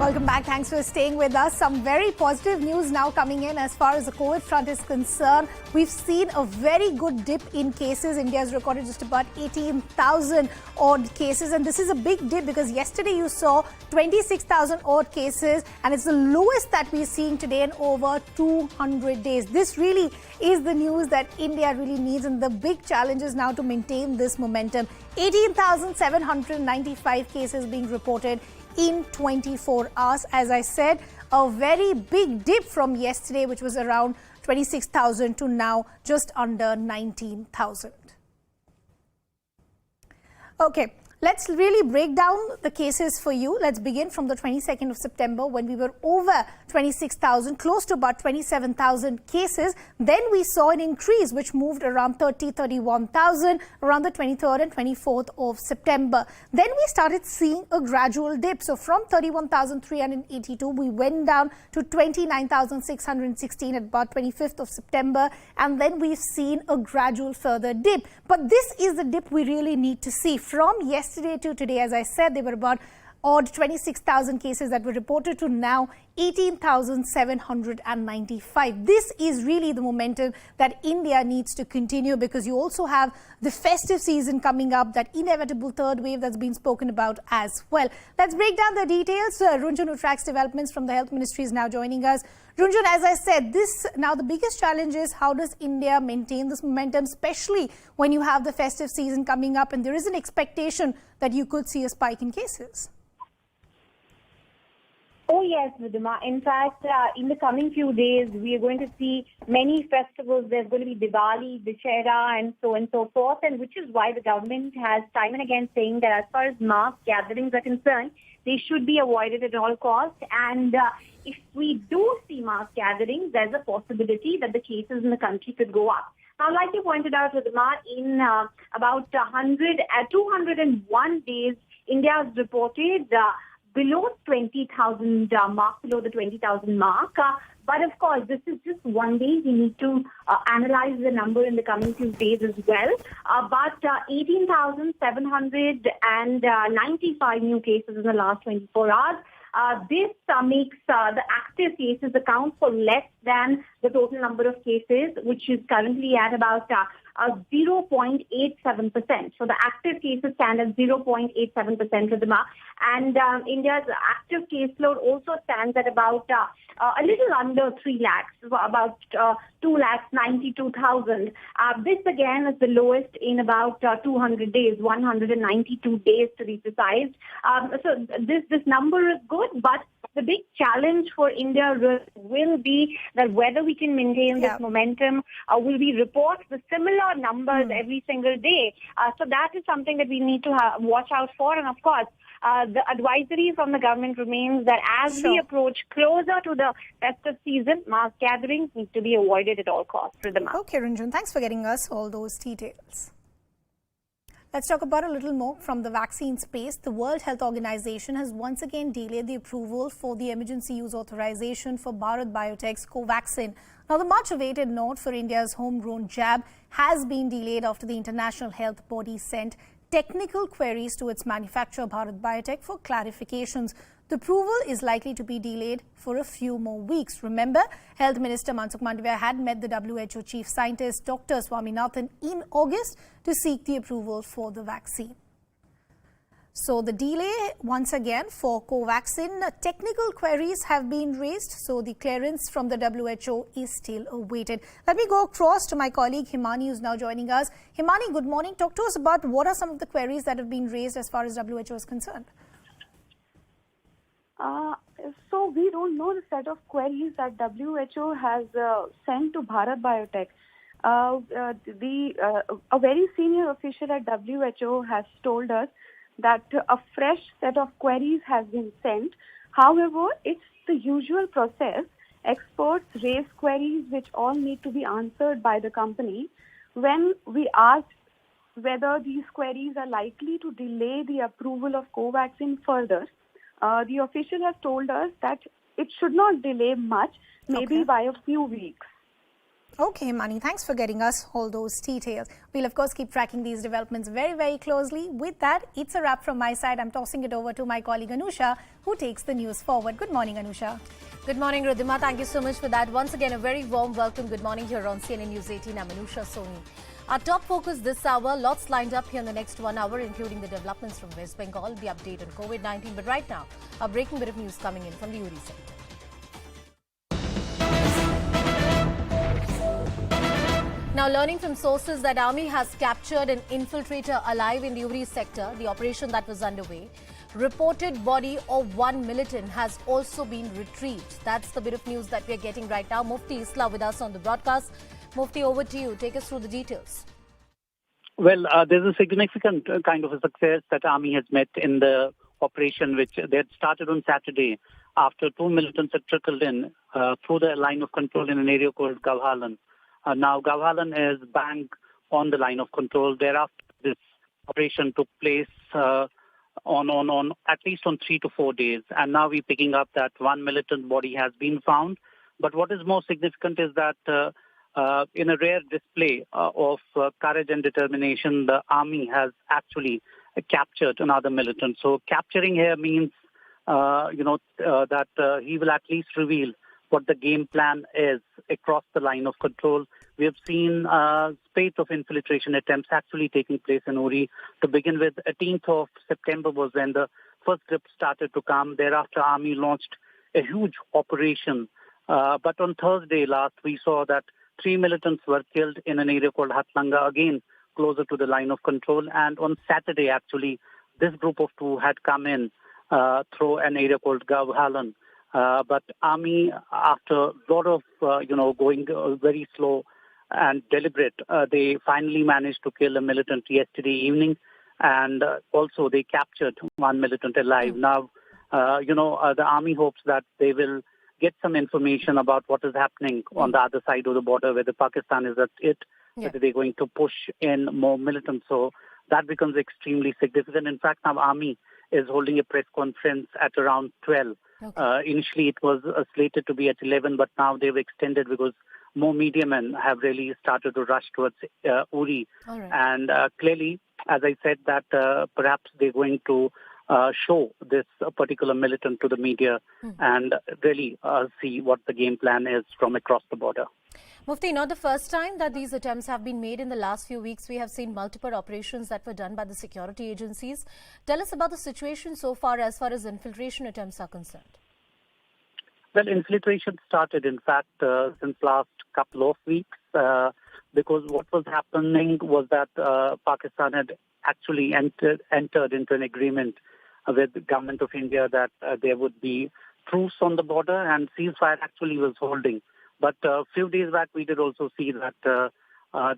Welcome back. Thanks for staying with us. Some very positive news now coming in as far as the COVID front is concerned. We've seen a very good dip in cases. India has recorded just about 18,000 odd cases. And this is a big dip because yesterday you saw 26,000 odd cases. And it's the lowest that we're seeing today in over 200 days. This really is the news that India really needs. And the big challenge is now to maintain this momentum. 18,795 cases being reported in 24 hours. As I said, a very big dip from yesterday, which was around 26,000 to now just under 19,000. Okay. Let's really break down the cases for you. Let's begin from the 22nd of September when we were over 26,000, close to about 27,000 cases. Then we saw an increase which moved around 31,000 around the 23rd and 24th of September. Then we started seeing a gradual dip. So from 31,382, we went down to 29,616 at about 25th of September. And then we've seen a gradual further dip. But this is the dip we really need to see. From yesterday to today, as I said, there were about odd 26,000 cases that were reported to now 18,795. This is really the momentum that India needs to continue because you also have the festive season coming up, that inevitable third wave that's been spoken about as well. Let's break down the details. Runjhun, who tracks developments from the Health Ministry, is now joining us. Runjhun, as I said, now the biggest challenge is how does India maintain this momentum, especially when you have the festive season coming up and there is an expectation that you could see a spike in cases? Oh, yes, Vidima. In fact, in the coming few days, we are going to see many festivals. There's going to be Diwali, Dussehra, and so forth, and which is why the government has time and again saying that as far as mass gatherings are concerned, they should be avoided at all costs. And if we do see mass gatherings, there's a possibility that the cases in the country could go up. Now, like you pointed out, Vidima, in about 201 days, India has reported below 20,000 mark, below the 20,000 mark. But of course, this is just one day. We need to analyze the number in the coming few days as well. But 18,795 new cases in the last 24 hours. This makes the active cases account for less than the total number of cases, which is currently at about 0.87%. So the active cases stand at 0.87% of the mark. And India's active caseload also stands at about a little under 3 lakhs, about 2,92,000. This again is the lowest in about 200 days, 192 days to be precise. So this number is good, but the big challenge for India will be that whether we can maintain this momentum. Will we report the similar numbers every single day? So that is something that we need to watch out for. And of course, the advisory from the government remains that as we approach closer to the festive season, mass gatherings need to be avoided at all costs. Okay, Runjhun, thanks for getting us all those details. Let's talk about a little more from the vaccine space. The World Health Organization has once again delayed the approval for the emergency use authorization for Bharat Biotech's Covaxin. Now, the much-awaited note for India's homegrown jab has been delayed after the international health body sent technical queries to its manufacturer Bharat Biotech for clarifications. The approval is likely to be delayed for a few more weeks. Remember, Health Minister Mansukh Mandavia had met the WHO chief scientist Dr. Swaminathan in August to seek the approval for the vaccine. So the delay once again for Covaxin, technical queries have been raised, so the clearance from the WHO is still awaited. Let me go across to my colleague Himani, who's now joining us. Himani, good morning. Talk to us about what are some of the queries that have been raised as far as WHO is concerned. So we don't know the set of queries that WHO has sent to Bharat Biotech. A very senior official at WHO has told us that a fresh set of queries has been sent. However, it's the usual process. Experts raise queries which all need to be answered by the company. When we asked whether these queries are likely to delay the approval of Covaxin further, the official has told us that it should not delay much, maybe by a few weeks. Okay, Mani, thanks for getting us all those details. We'll, of course, keep tracking these developments very, very closely. With that, it's a wrap from my side. I'm tossing it over to my colleague Anusha, who takes the news forward. Good morning, Anusha. Good morning, Ridhima. Thank you so much for that. Once again, a very warm welcome. Good morning here on CNN News 18. I'm Anusha Soni. Our top focus this hour, lots lined up here in the next 1 hour, including the developments from West Bengal, the update on COVID-19. But right now, a breaking bit of news coming in from the Uri sector. Now, learning from sources that Army has captured an infiltrator alive in the Uri sector, the operation that was underway. Reported body of one militant has also been retrieved. That's the bit of news that we're getting right now. Mufti Isla with us on the broadcast. Mufti, over to you. Take us through the details. Well, there's a significant kind of a success that Army has met in the operation, which they had started on Saturday after 2 militants had trickled in through the line of control in an area called Gavhalan. Now, Gavhalan is bang on the line of control. Thereafter, this operation took place on at least on 3 to 4 days. And now we're picking up that one militant body has been found. But what is more significant is that in a rare display of courage and determination, the Army has actually captured another militant. So capturing here means, that he will at least reveal what the game plan is across the line of control. We have seen a spate of infiltration attempts actually taking place in Uri. To begin with, 18th of September was when the first grip started to come. Thereafter, Army launched a huge operation. But on Thursday last, we saw that 3 militants were killed in an area called Hatlanga, again closer to the line of control. And on Saturday, actually, this group of 2 had come in through an area called Gavhalan. But Army, after a lot of, going very slow and deliberate, they finally managed to kill a militant yesterday evening. And also they captured one militant alive. Now, the Army hopes that they will get some information about what is happening on the other side of the border, whether Pakistan is at it, whether they're going to push in more militants. So that becomes extremely significant. In fact, now Army is holding a press conference at around 12. Okay. Initially, it was slated to be at 11, but now they've extended because more media men have really started to rush towards Uri. Right. And clearly, as I said, that perhaps they're going to show this particular militant to the media and really see what the game plan is from across the border. Mufti, not the first time that these attempts have been made. In the last few weeks, we have seen multiple operations that were done by the security agencies. Tell us about the situation so far as infiltration attempts are concerned. Well, infiltration started, in fact, since last couple of weeks, because what was happening was that Pakistan had actually entered into an agreement with the government of India that there would be truce on the border, and ceasefire actually was holding. But a few days back, we did also see that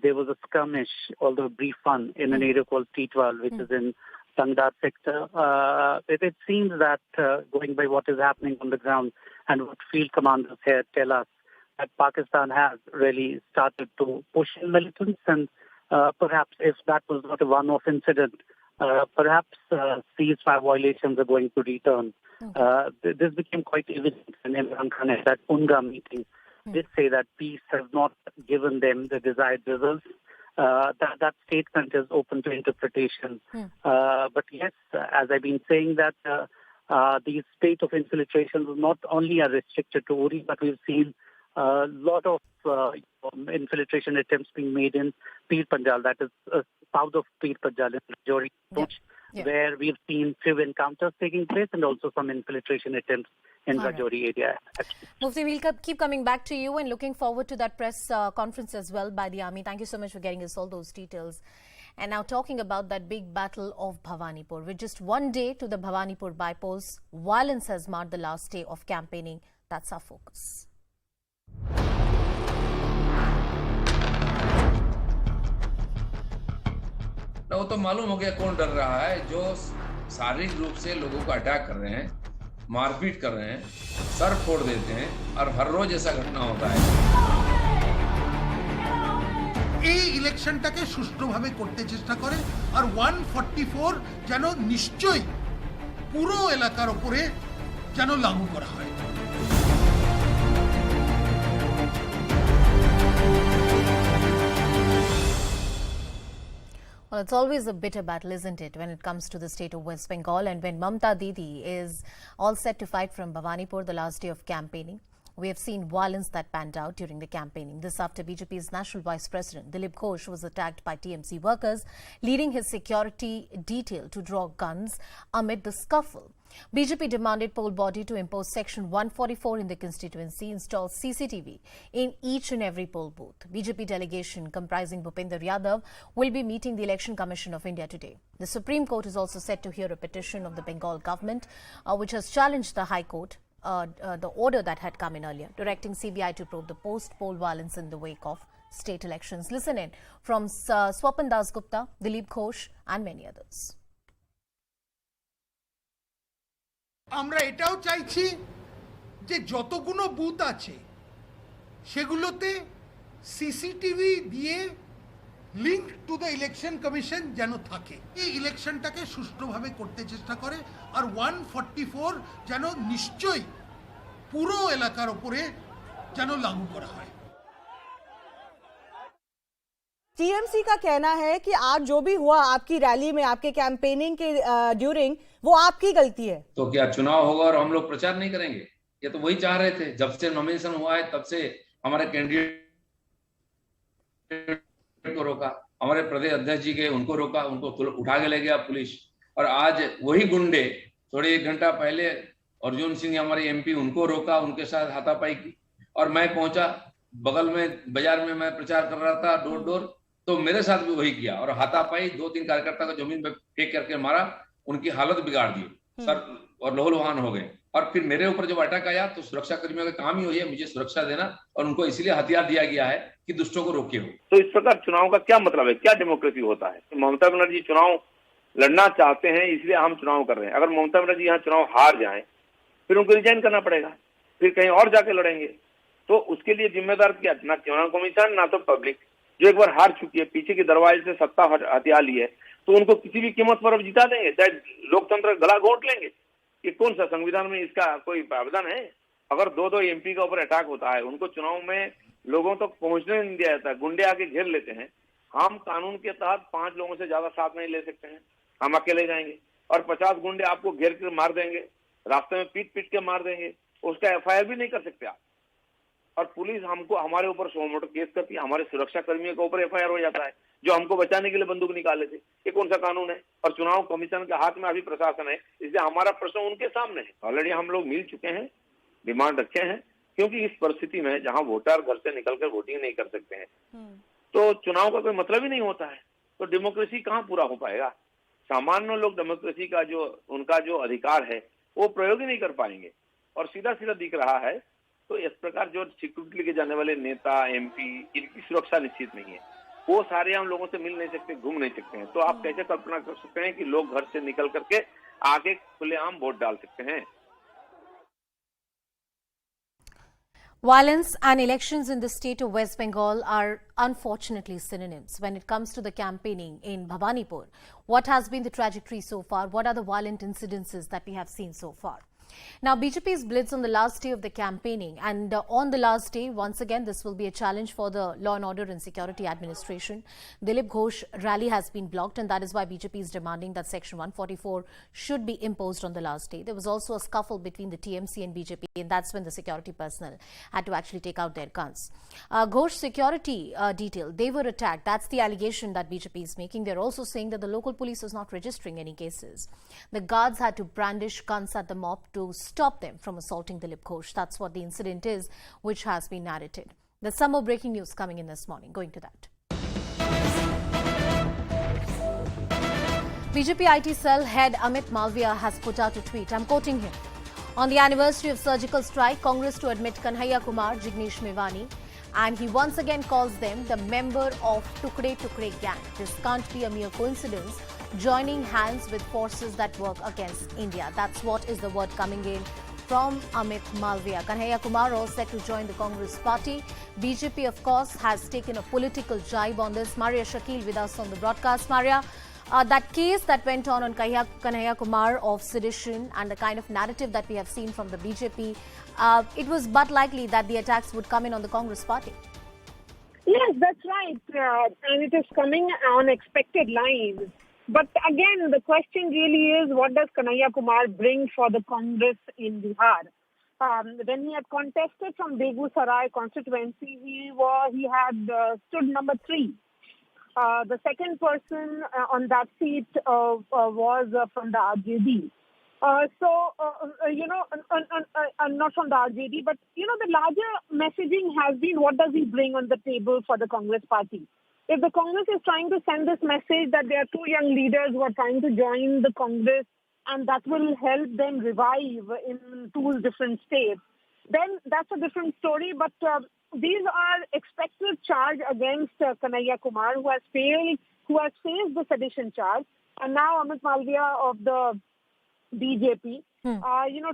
there was a skirmish, although a brief one, in an area called Titwal, which is in Tangdar sector. It seems that going by what is happening on the ground and what field commanders here tell us, that Pakistan has really started to push in militants, and perhaps if that was not a one-off incident, perhaps ceasefire violations are going to return. This became quite evident in Imran Khan at that UNGA meeting. Did say that peace has not given them the desired results. That statement is open to interpretation. But yes, as I've been saying, that these spate of infiltrations not only are restricted to Uri, but we've seen a lot of infiltration attempts being made in Pir Panjal, that is south of Pir Panjal in Rajouri, where we've seen few encounters taking place and also some infiltration attempts in Rajouri area. Mufti, we'll keep coming back to you and looking forward to that press conference as well by the Army. Thank you so much for getting us all those details. And now talking about that big battle of Bhawanipur. With just 1 day to the Bhawanipur bypass, violence has marred the last day of campaigning. That's our focus. वो तो मालूम हो गया कौन डर रहा है, जो शारीरिक रूप से लोगों को अटैक कर रहे हैं, मारपीट कर रहे हैं, सर फोड़ देते हैं और हर रोज ऐसा घटना होता है। এই ইলেকশনটাকে সুষ্ঠুভাবে করতে চেষ্টা করে আর 144 যেন নিশ্চয়ই পুরো এলাকার উপরে যেন লাগু করা হয়। Well, it's always a bitter battle, isn't it, when it comes to the state of West Bengal, and when Mamta Didi is all set to fight from Bhawanipur the last day of campaigning. We have seen violence that panned out during the campaigning. This after BJP's National Vice President Dilip Ghosh was attacked by TMC workers, leading his security detail to draw guns amid the scuffle. BJP demanded poll body to impose Section 144 in the constituency, install CCTV in each and every poll booth. BJP delegation comprising Bhupender Yadav will be meeting the Election Commission of India today. The Supreme Court is also set to hear a petition of the Bengal government, which has challenged the High Court, the order that had come in earlier, directing CBI to probe the post-poll violence in the wake of state elections. Listen in from Swapan Das Gupta, Dilip Ghosh and many others. আমরা এটাও চাইছি যে যতগুলো booth আছে সেগুলোতে CCTV দিয়ে link to the election commission যেন থাকে, এই ইলেকশনটাকে সুষ্ঠুভাবে করতে চেষ্টা করে, আর 144 যেন নিশ্চয়ই পুরো এলাকার উপরে যেন লাগু করা হয়। टीएमसी का कहना है कि आज जो भी हुआ आपकी रैली में, आपके कैंपेनिंग के ड्यूरिंग, वो आपकी गलती है। तो क्या चुनाव होगा और हम लोग प्रचार नहीं करेंगे? ये तो वही चाह रहे थे। जब से नॉमिनेशन हुआ है तब से हमारे कैंडिडेट को रोका, हमारे प्रदेश अध्यक्ष जी के उनको रोका, उनको उठा के ले गया पुलिस। और आज वही गुंडे थोड़े 1 घंटा पहले अर्जुन सिंह हमारे एमपी, उनको रोका, उनके साथ हाथापाई की। और मैं पहुंचा बगल में बाजार में, मैं प्रचार कर रहा था डोर डोर, तो मेरे साथ भी वही किया और हाथापाई 2-3 कार्यकर्ता को जमीन पे फेंक करके मारा, उनकी हालत बिगाड़ दी, सर और लहूलुहान हो गए। और फिर मेरे ऊपर जब अटैक आया तो सुरक्षा कर्मियों का काम ही हुई है मुझे सुरक्षा देना, और उनको इसलिए हथियार दिया गया है कि दुष्टों को रोके हो। तो इस प्रकार चुनाव का क्या मतलब है, क्या डेमोक्रेसी होता है? ममता बनर्जी चुनाव लड़ना चाहते हैं इसलिए हम चुनाव कर रहे हैं। अगर ममता बनर्जी यहाँ चुनाव हार जाए फिर उनको रिजाइन करना पड़ेगा, फिर कहीं और जाके लड़ेंगे। तो उसके लिए जिम्मेदार क्या, ना चुनाव कमीशन ना तो पब्लिक, जो एक बार हार चुकी है, पीछे के दरवाजे से सत्ता हथिया ली है, तो उनको किसी भी कीमत पर अब जिता देंगे, चाहे लोकतंत्र गला घोंट लेंगे। ये कौन सा संविधान में इसका कोई प्रावधान है? अगर 2-2 एमपी का ऊपर अटैक होता है, उनको चुनाव में लोगों तक पहुंचने नहीं दिया जाता, गुंडे आके घेर लेते हैं। हम कानून के तहत 5 लोगों से ज्यादा साथ नहीं ले सकते हैं, हम अकेले जाएंगे और 50 गुंडे आपको घेर कर मार देंगे, रास्ते में पीट के मार देंगे, उसका एफआईआर भी नहीं कर सकते आप। और पुलिस हमको, हमारे ऊपर 100 मोटर केस करती है, हमारे सुरक्षा कर्मियों के ऊपर एफआईआर हो जाता है, जो हमको बचाने के लिए बंदूक निकाले थे। ये कौन सा कानून है? और चुनाव कमीशन के हाथ में अभी प्रशासन है, इसलिए हमारा प्रश्न उनके सामने है। ऑलरेडी हम लोग मिल चुके हैं, डिमांड रखे हैं, क्योंकि इस परिस्थिति में जहां वोटर घर से निकलकर वोटिंग नहीं कर सकते हैं, तो चुनाव का कोई मतलब ही नहीं होता है। तो डेमोक्रेसी कहाँ पूरा हो पाएगा? सामान्य लोग डेमोक्रेसी का जो उनका जो अधिकार है वो प्रयोग ही नहीं कर पाएंगे। और सीधा सीधा दिख रहा है, तो इस प्रकार जो सिक्योरिटी लेके जाने वाले नेता, एमपी, इनकी सुरक्षा निश्चित नहीं है, वो सारे हम लोगों से मिल नहीं सकते, घूम नहीं सकते हैं। तो आप कैसे कल्पना कर सकते हैं कि लोग घर से निकल करके आगे खुलेआम वोट डाल सकते हैं? Violence and elections in the state of West Bengal are unfortunately synonyms when it comes to the campaigning in Bhawanipur. What has been the trajectory so far? What are the violent incidences that we have seen so far? Now, BJP's blitz on the last day of the campaigning, and on the last day, once again, this will be a challenge for the Law and Order and Security Administration. Dilip Ghosh rally has been blocked, and that is why BJP is demanding that Section 144 should be imposed on the last day. There was also a scuffle between the TMC and BJP, and that's when the security personnel had to actually take out their guns. Ghosh security detail, they were attacked. That's the allegation that BJP is making. They're also saying that the local police is not registering any cases. The guards had to brandish guns at the mob to stop them from assaulting Dilip Ghosh. That's what the incident is, which has been narrated. There's some more breaking news coming in this morning. Going to that. BJP IT cell head Amit Malviya has put out a tweet. I'm quoting him. On the anniversary of surgical strike, Congress to admit Kanhaiya Kumar, Jignesh Mevani, and he once again calls them the member of Tukde Tukde gang. This can't be a mere coincidence. Joining hands with forces that work against India. That's what is the word coming in from Amit Malviya. Kanhaiya Kumar all set to join the Congress party. BJP, of course, has taken a political jibe on this. Maria Shakil with us on the broadcast. Maria, that case that went on Kanhaiya Kumar of sedition and the kind of narrative that we have seen from the BJP, it was but likely that the attacks would come in on the Congress party. Yes, that's right. And it is coming on expected lines. But again, the question really is, what does Kanhaiya Kumar bring for the Congress in Bihar? When he had contested from Begusarai constituency, he had stood number 3. The second person on that seat was from the RJD. Not from the RJD, but, the larger messaging has been, what does he bring on the table for the Congress party? If the Congress is trying to send this message that there are 2 young leaders who are trying to join the Congress and that will help them revive in 2 different states, then that's a different story. But these are expected charge against Kanhaiya Kumar, who has faced the sedition charge, and now Amit Malviya of the BJP,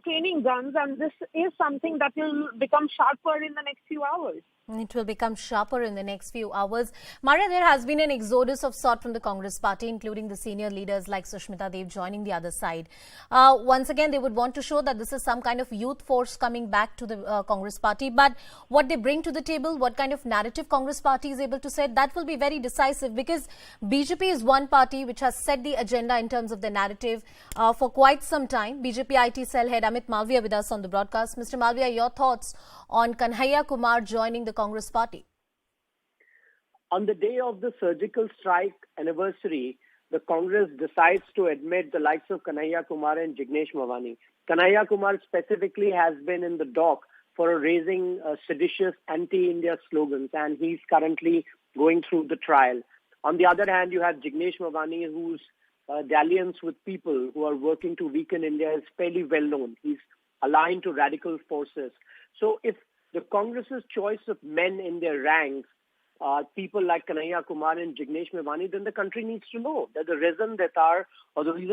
training guns, and this is something that will become sharper in the next few hours. It will become sharper in the next few hours. Maria, there has been an exodus of sort from the Congress party, including the senior leaders like Sushmita Dev joining the other side. Once again, they would want to show that this is some kind of youth force coming back to the Congress party. But what they bring to the table, what kind of narrative Congress party is able to set, that will be very decisive, because BJP is one party which has set the agenda in terms of the narrative for quite some time. BJP IT cell head Amit Malviya with us on the broadcast. Mr. Malviya, your thoughts on Kanhaiya Kumar joining the Congress party? On the day of the surgical strike anniversary, the Congress decides to admit the likes of Kanhaiya Kumar and Jignesh Mavani. Kanhaiya Kumar specifically has been in the dock for raising seditious anti-India slogans, and he's currently going through the trial. On the other hand, you have Jignesh Mavani, whose dalliance with people who are working to weaken India is fairly well known. He's aligned to radical forces. So if the Congress's choice of men in their ranks are people like Kanhaiya Kumar and Jignesh Mavani, then the country needs to know that the reason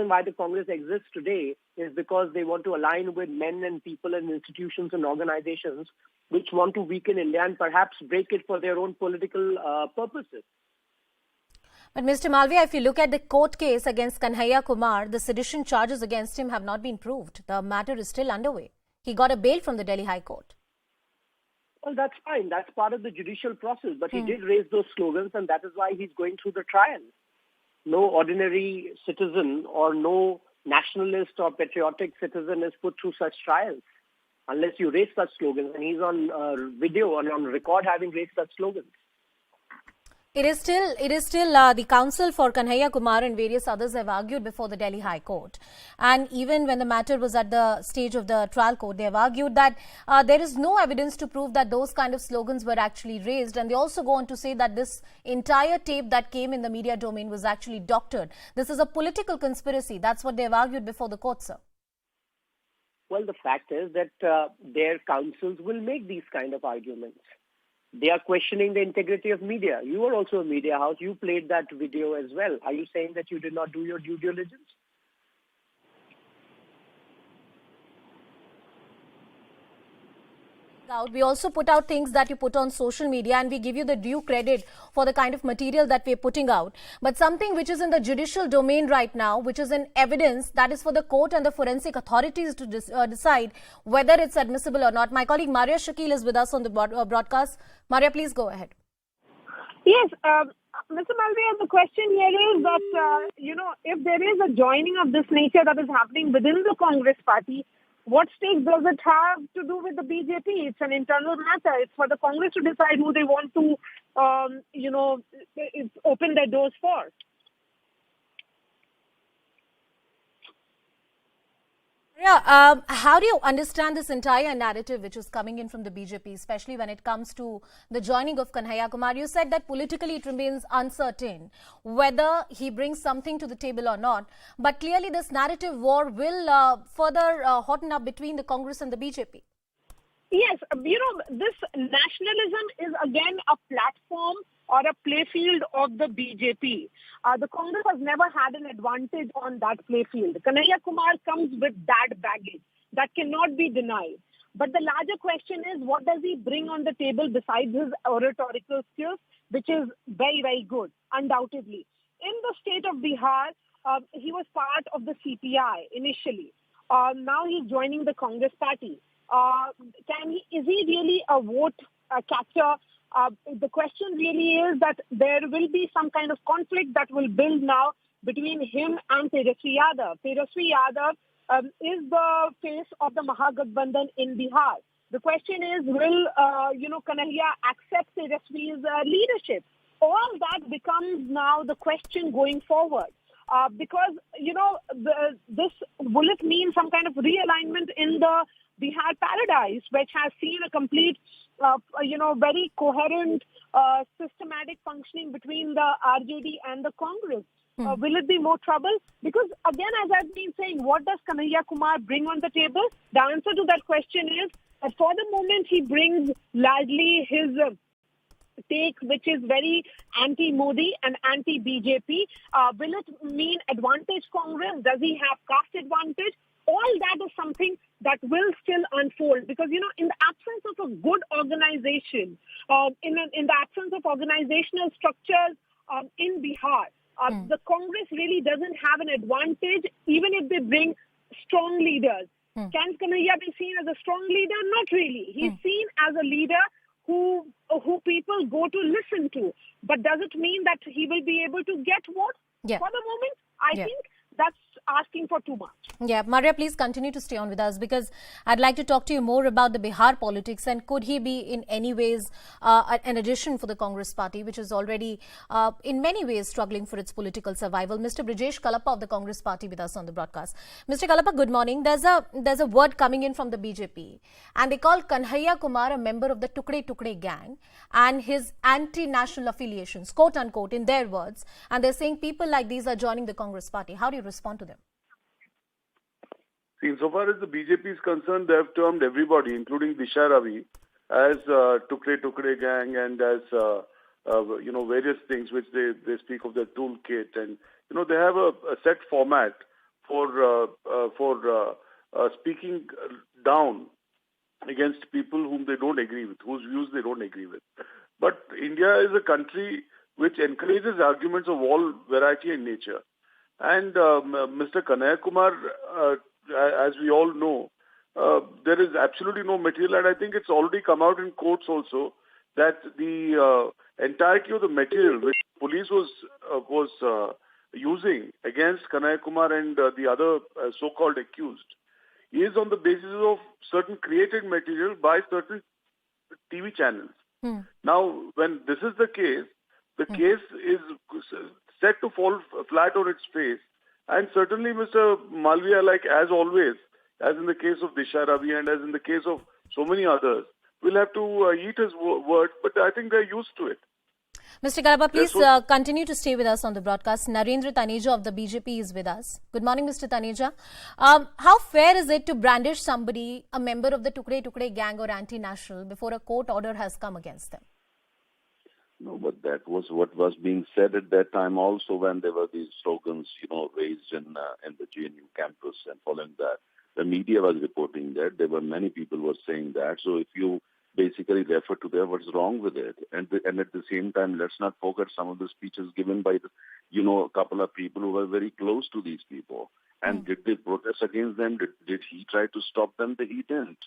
why the Congress exists today is because they want to align with men and people and institutions and organizations which want to weaken India and perhaps break it for their own political purposes. But Mr. Malviya, if you look at the court case against Kanhaiya Kumar, the sedition charges against him have not been proved. The matter is still underway. He got a bail from the Delhi High Court. Well, that's fine. That's part of the judicial process. But he did raise those slogans, and that is why he's going through the trial. No ordinary citizen or no nationalist or patriotic citizen is put through such trials unless you raise such slogans. And he's on video and on record having raised such slogans. It is still the counsel for Kanhaiya Kumar and various others have argued before the Delhi High Court. And even when the matter was at the stage of the trial court, they have argued that there is no evidence to prove that those kind of slogans were actually raised. And they also go on to say that this entire tape that came in the media domain was actually doctored. This is a political conspiracy. That's what they have argued before the court, sir. Well, the fact is that their counsels will make these kind of arguments. They are questioning the integrity of media. You are also a media house. You played that video as well. Are you saying that you did not do your due diligence? We also put out things that you put on social media, and we give you the due credit for the kind of material that we're putting out. But something which is in the judicial domain right now, which is in evidence, that is for the court and the forensic authorities to decide whether it's admissible or not. My colleague Maria Shakil is with us on the broadcast. Maria, please go ahead. Yes, Mr. Malviya, the question here is that, if there is a joining of this nature that is happening within the Congress party, what stake does it have to do with the BJP? It's an internal matter. It's for the Congress to decide who they want to, open their doors for. Yeah, how do you understand this entire narrative which is coming in from the BJP, especially when it comes to the joining of Kanhaiya Kumar? You said that politically it remains uncertain whether he brings something to the table or not. But clearly this narrative war will further hotten up between the Congress and the BJP. Yes, this nationalism is again a platform or a playfield of the BJP. The Congress has never had an advantage on that playfield. Kanhaiya Kumar comes with that baggage that cannot be denied. But the larger question is, what does he bring on the table besides his oratorical skills, which is very, very good, undoubtedly. In the state of Bihar, he was part of the CPI initially. Now he's joining the Congress party. Is he really a vote catcher The question really is that there will be some kind of conflict that will build now between him and Tejaswi Yadav. Tejaswi Yadav is the face of the Mahagathbandhan in Bihar. The question is, will Kanhaiya accept Tejaswi's leadership? All that becomes now the question going forward. Because, this will it mean some kind of realignment in the Bihar paradise, which has seen a complete, very coherent, systematic functioning between the RJD and the Congress? Will it be more trouble? Because again, as I've been saying, what does Kanhaiya Kumar bring on the table? The answer to that question is that for the moment he brings largely his take, which is very anti-Modi and anti-BJP. Will it mean advantage Congress? Does he have caste advantage? All that is something that will still unfold because, in the absence of a good organization, in the absence of organizational structures in Bihar, the Congress really doesn't have an advantage even if they bring strong leaders. Can Kanhaiya be seen as a strong leader? Not really. He's seen as a leader who people go to listen to. But does it mean that he will be able to get votes? Yeah. For the moment, I think that's asking for too much. Yeah, Maria, please continue to stay on with us because I'd like to talk to you more about the Bihar politics and could he be in any ways an addition for the Congress party, which is already in many ways struggling for its political survival. Mr. Brijesh Kalappa of the Congress party with us on the broadcast. Mr. Kalappa, good morning. There's a word coming in from the BJP and they call Kanhaiya Kumar a member of the Tukde Tukde gang and his anti-national affiliations, quote unquote, in their words. And they're saying people like these are joining the Congress party. How do you respond to them? See, insofar as the BJP is concerned, they have termed everybody, including Disha Ravi, as Tukde Tukde gang and as various things which they speak of their toolkit, and they have a set format for speaking down against people whom they don't agree with, whose views they don't agree with. But India is a country which encourages arguments of all variety and nature. And Mr. Kanhaiya Kumar, as we all know, there is absolutely no material, and I think it's already come out in courts also, that the entirety of the material which police was using against Kanhaiya Kumar and the other so-called accused is on the basis of certain created material by certain TV channels. Now, when this is the case is set to fall flat on its face. And certainly Mr. Malviya, like as always, as in the case of Disha Ravi and as in the case of so many others, will have to eat his word, but I think they're used to it. Mr. Kalappa, please continue to stay with us on the broadcast. Narendra Taneja of the BJP is with us. Good morning, Mr. Taneja. How fair is it to brandish somebody, a member of the Tukde Tukde gang or anti-national, before a court order has come against them? No, but that was what was being said at that time also when there were these slogans, raised in the GNU campus, and following that, the media was reporting that. There were many people who were saying that. So if you basically refer to that, what's wrong with it? And at the same time, let's not forget some of the speeches given by a couple of people who were very close to these people. And did they protest against them? Did he try to stop them? He didn't.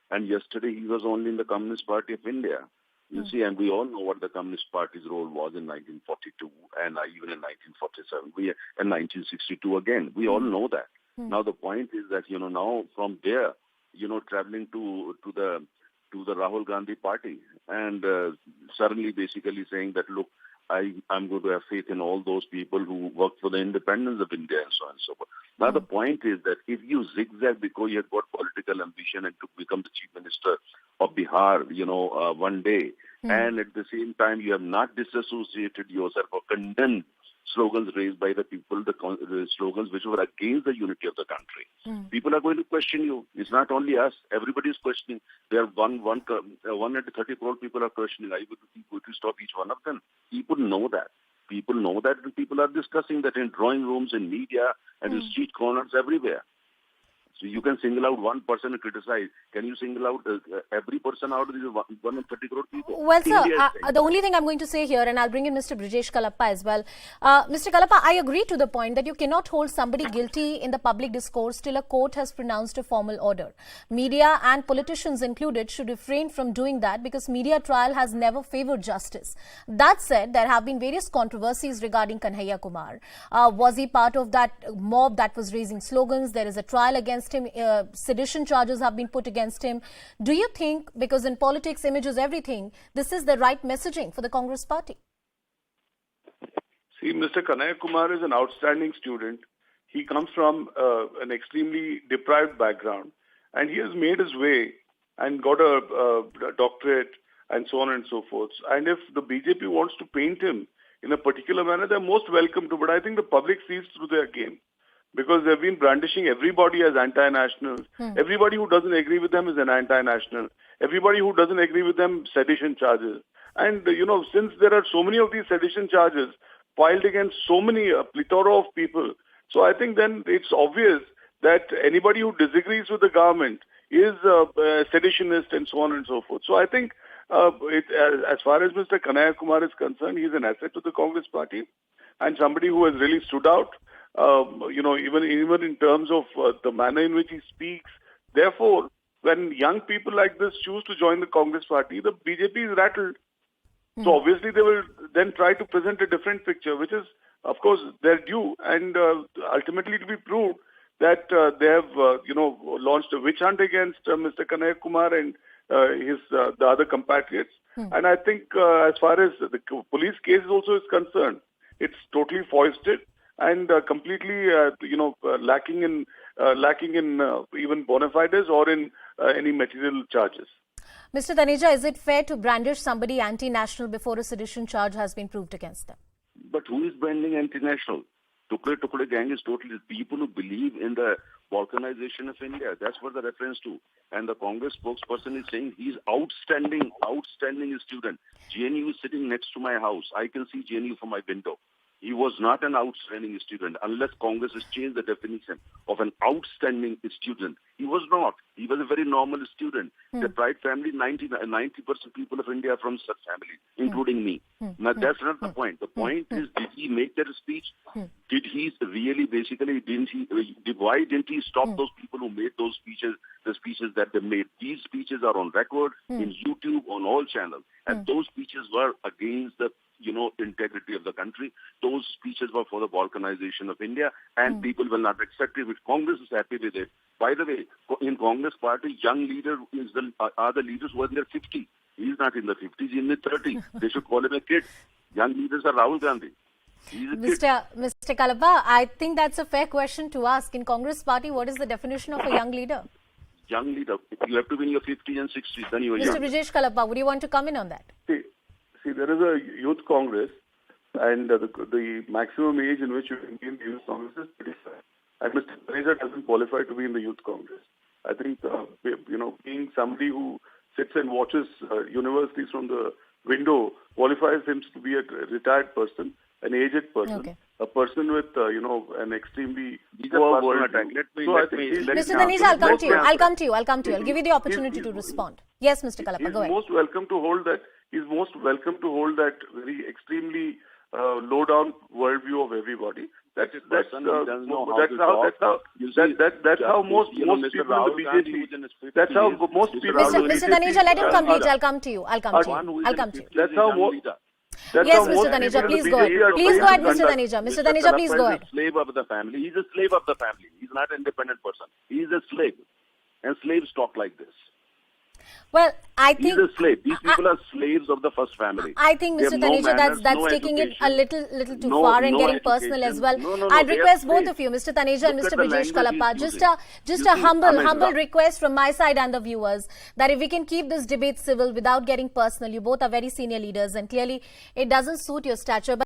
And yesterday he was only in the Communist Party of India. You see, and we all know what the Communist Party's role was in 1942 and even in 1947 and 1962 again. We all know that. Now the point is that now from there, traveling to the Rahul Gandhi party and suddenly basically saying that, look, I'm going to have faith in all those people who work for the independence of India and so on and so forth. Now the point is that if you zigzag because you have got political ambition and to become the chief minister of Bihar, one day, and at the same time you have not disassociated yourself or condemned slogans raised by the people, the slogans which were against the unity of the country. People are going to question you. It's not only us. Everybody is questioning. There are 130 crore people are questioning. Are you going to stop each one of them? People know that. People know that, and people are discussing that in drawing rooms, in media, and in street corners everywhere. So you can single out one person and criticize. Can you single out every person out of these 130 crore people? Well, sir, the only thing I'm going to say here, and I'll bring in Mr. Brijesh Kalappa as well. Mr. Kalappa, I agree to the point that you cannot hold somebody guilty in the public discourse till a court has pronounced a formal order. Media and politicians included should refrain from doing that because media trial has never favored justice. That said, there have been various controversies regarding Kanhaiya Kumar. Was he part of that mob that was raising slogans? There is a trial against him. Sedition charges have been put against him. Do you think, because in politics image is everything, this is the right messaging for the Congress party? See, Mr. Kanhaiya Kumar is an outstanding student. He comes from an extremely deprived background, and he has made his way and got a doctorate and so on and so forth. And if the BJP wants to paint him in a particular manner, they're most welcome to. But I think the public sees through their game, because they've been brandishing everybody as anti-nationals. Everybody who doesn't agree with them is an anti-national. Everybody who doesn't agree with them, sedition charges. And, since there are so many of these sedition charges filed against so many plethora of people, so I think then it's obvious that anybody who disagrees with the government is a seditionist and so on and so forth. So I think as far as Mr. Kanhaiya Kumar is concerned, he's an asset to the Congress party and somebody who has really stood out. Even in terms of the manner in which he speaks. Therefore, when young people like this choose to join the Congress party, the BJP is rattled. So obviously they will then try to present a different picture, which is, of course, their due. And ultimately to be proved that they have, launched a witch hunt against Mr. Kanhaiya Kumar and the other compatriots. And I think as far as the police case also is concerned, it's totally foisted and completely, lacking in even bona fides or in any material charges. Mr. Taneja, is it fair to brandish somebody anti-national before a sedition charge has been proved against them? But who is branding anti-national? Tukde gang is totally people who believe in the balkanization of India. That's what the reference to. And the Congress spokesperson is saying he's outstanding student. GNU is sitting next to my house. I can see GNU from my window. He was not an outstanding student unless Congress has changed the definition of an outstanding student. He was not. He was a very normal student. The Pride family, 90% people of India are from such family, including me. Now, that's not the point. The point is, did he make that speech? Did he really why didn't he stop those people who made those speeches, the speeches that they made? These speeches are on record, in YouTube, on all channels. And those speeches were against the integrity of the country. Those speeches were for the balkanization of India, and people will not accept it. Which Congress is happy with it. By the way, in Congress party, young leader are the leaders who are in their 50s. He's not in the 50s, he's in the 30s. They should call him a kid. Young leaders are Rahul Gandhi. Mr. Kalappa, I think that's a fair question to ask. In Congress party, what is the definition of a young leader? Young leader, you have to be in your 50s and 60s, then you are Mr. young. Brijesh Kalappa, would you want to come in on that? See, there is a youth congress, and the maximum age in which you can be in the youth congress is 35. And Mr. Taneja doesn't qualify to be in the youth congress. I think, being somebody who sits and watches universities from the window qualifies him to be a retired person, an aged person, a person with, an extremely poor world view. Mr. Taneja, I'll come to you. I'll give you the opportunity to respond. Yes, Mr. Kalappa, go ahead. He's most welcome to hold that very extremely low-down worldview of everybody. That's how most people in the BJP. That's how most people. Mr. Taneja, let him complete. I'll come to you. That's how most. Yes, Mr. Taneja, please go ahead. Please go ahead, Mr. Taneja. Mr. Taneja, please go ahead. He's a slave of the family. He's a slave of the family. He's not an independent person. He's a slave. And slaves talk like this. Well, I think he's a slave. These people are slaves of the first family. I think, Mr. Taneja, that's taking it a little too far and getting personal as well. I'd request both of you, Mr. Taneja and Mr. Brijesh Kalappa, just a humble request from my side and the viewers that if we can keep this debate civil without getting personal. You both are very senior leaders, and clearly it doesn't suit your stature. But